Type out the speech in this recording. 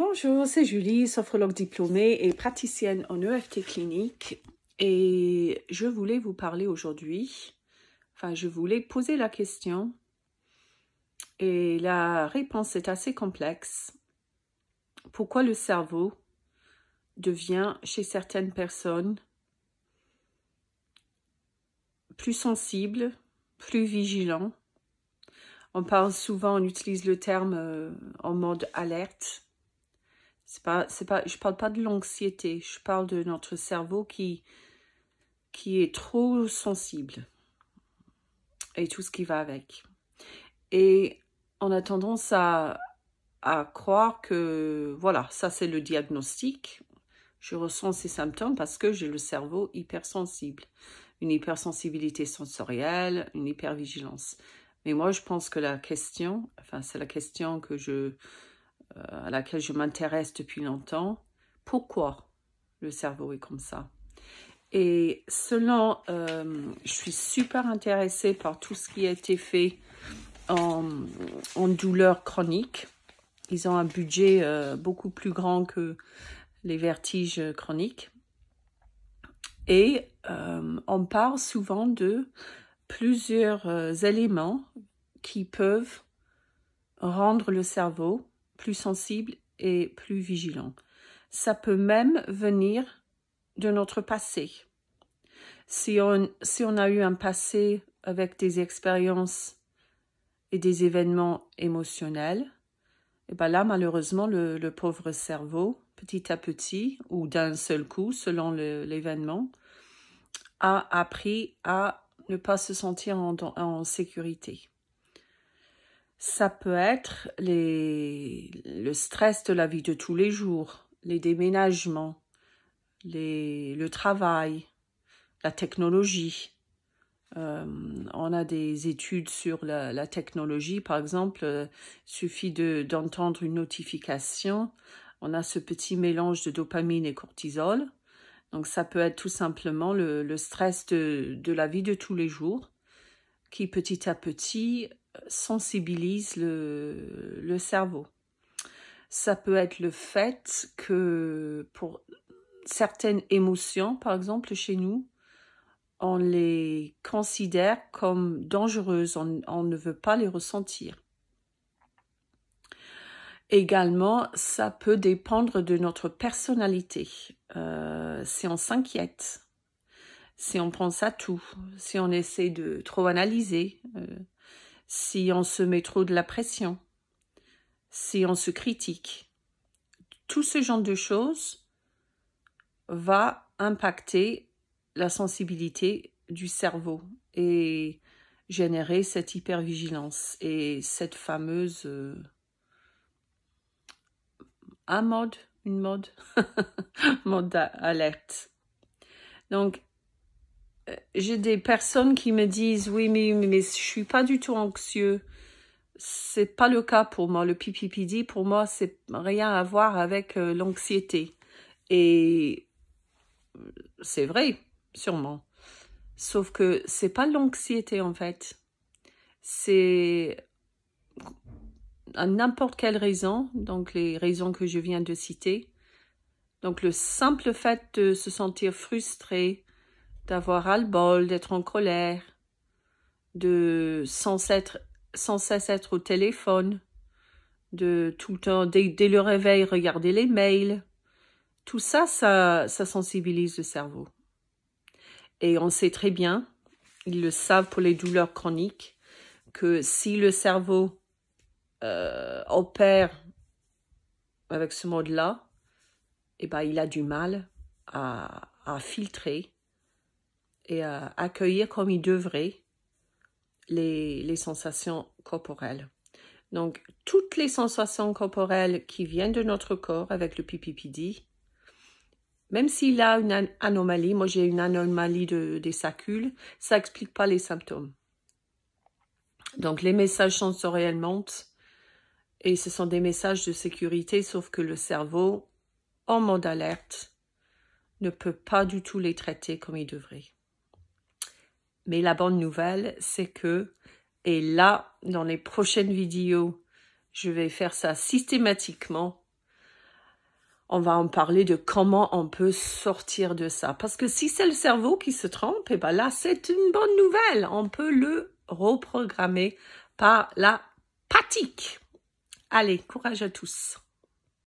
Bonjour, c'est Julie, sophrologue diplômée et praticienne en EFT clinique. Et je voulais vous parler aujourd'hui, je voulais poser la question et la réponse est assez complexe. Pourquoi le cerveau devient chez certaines personnes plus sensible, plus vigilant? On parle souvent, on utilise le terme en mode alerte. Je parle pas de l'anxiété, je parle de notre cerveau qui est trop sensible et tout ce qui va avec. Et on a tendance à croire que, voilà, ça c'est le diagnostic. Je ressens ces symptômes parce que j'ai le cerveau hypersensible. Une hypersensibilité sensorielle, une hypervigilance. Mais moi, je pense que la question, c'est la question à laquelle je m'intéresse depuis longtemps. Pourquoi le cerveau est comme ça? Et je suis super intéressée par tout ce qui a été fait en douleur chronique. Ils ont un budget beaucoup plus grand que les vertiges chroniques. Et on parle souvent de plusieurs éléments qui peuvent rendre le cerveau plus sensible et plus vigilant. Ça peut même venir de notre passé. Si on a eu un passé avec des expériences et des événements émotionnels, et ben là, malheureusement, le pauvre cerveau, petit à petit, ou d'un seul coup, selon l'événement, a appris à ne pas se sentir en sécurité. Ça peut être le stress de la vie de tous les jours, les déménagements, le travail, la technologie. On a des études sur la technologie, par exemple, suffit d'entendre une notification, on a ce petit mélange de dopamine et cortisol. Donc ça peut être tout simplement le stress de la vie de tous les jours qui petit à petit sensibilise le cerveau. Ça peut être le fait que pour certaines émotions, par exemple chez nous, on les considère comme dangereuses, on ne veut pas les ressentir. Également, ça peut dépendre de notre personnalité. Si on s'inquiète, si on pense à tout, si on essaie de trop analyser, si on se met trop de la pression, si on se critique, tout ce genre de choses va impacter la sensibilité du cerveau et générer cette hypervigilance et cette fameuse mode alerte. Donc, j'ai des personnes qui me disent oui, mais je suis pas du tout anxieux. C'est pas le cas pour moi. Le PPPD, pour moi, c'est rien à voir avec l'anxiété. Et c'est vrai, sûrement. Sauf que c'est pas l'anxiété, en fait. C'est à n'importe quelle raison, donc les raisons que je viens de citer. Donc le simple fait de se sentir frustré, d'avoir ras-le-bol, d'être en colère, de sans cesse être au téléphone, de tout le temps, dès le réveil, regarder les mails. Tout ça, ça sensibilise le cerveau. Et on sait très bien, ils le savent pour les douleurs chroniques, que si le cerveau opère avec ce mode-là, eh ben, il a du mal à filtrer et à accueillir comme il devrait les sensations corporelles. Donc, toutes les sensations corporelles qui viennent de notre corps avec le PPPD, même s'il a une anomalie, moi j'ai une anomalie des saccules, ça n'explique pas les symptômes. Donc, les messages sensoriels montent et ce sont des messages de sécurité, sauf que le cerveau, en mode alerte, ne peut pas du tout les traiter comme il devrait. Mais la bonne nouvelle, c'est que, et là, dans les prochaines vidéos, je vais faire ça systématiquement, on va en parler de comment on peut sortir de ça. Parce que si c'est le cerveau qui se trompe, et ben là, c'est une bonne nouvelle. On peut le reprogrammer par la pratique. Allez, courage à tous.